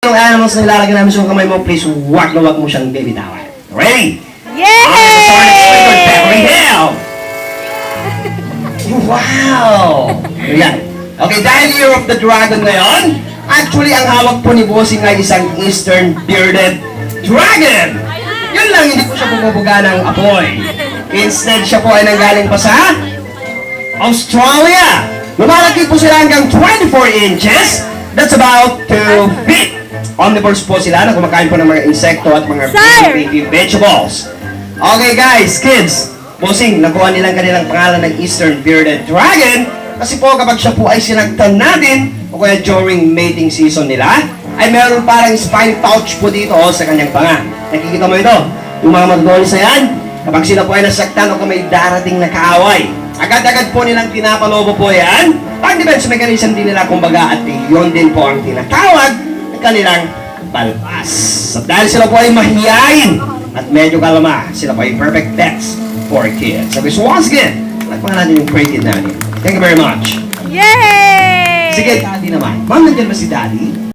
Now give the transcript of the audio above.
yung animals na nilalagay namin sa kamay mo, please wag na wag mo siyang bibitawan. Ready? Yay! Beverly Hill! Wow! Ayan. Okay, dahil Year of the Dragon ngayon, actually, ang hawak po ni Bossing ay isang Eastern Bearded Dragon. Yun lang, hindi po siya bumubuga ng apoy. Instead, siya po ay nanggaling pa sa Australia. Lumalaki po sila hanggang 24 inches. That's about 2 feet. Omnivores po sila na kumakain po ng mga insekto at mga baby vegetables. Okay guys, kids, Bossing, nakuha nilang kanilang pangalan ng Eastern Bearded Dragon kasi po kapag siya po ay sinagtan natin o kaya during mating season nila, ay meron parang spine pouch po dito sa kanyang panga. Nakikita mo ito? Yung mga magdolis na yan, kapag sila po ay nasaktan o kung may darating na kaaway, agad-agad po nilang pinapalobo po yan. Pang-defense mechanism din nila kumbaga at yun din po ang tinatawag ng kanilang balbas. At dahil sila po ay mahihain at medyo kalama, sila po ay perfect pets for kids. So once again, lakpan natin yung creative natin. Thank you very much. Yay! Sige, Daddy naman. Ma'am, nandiyan ba si Daddy?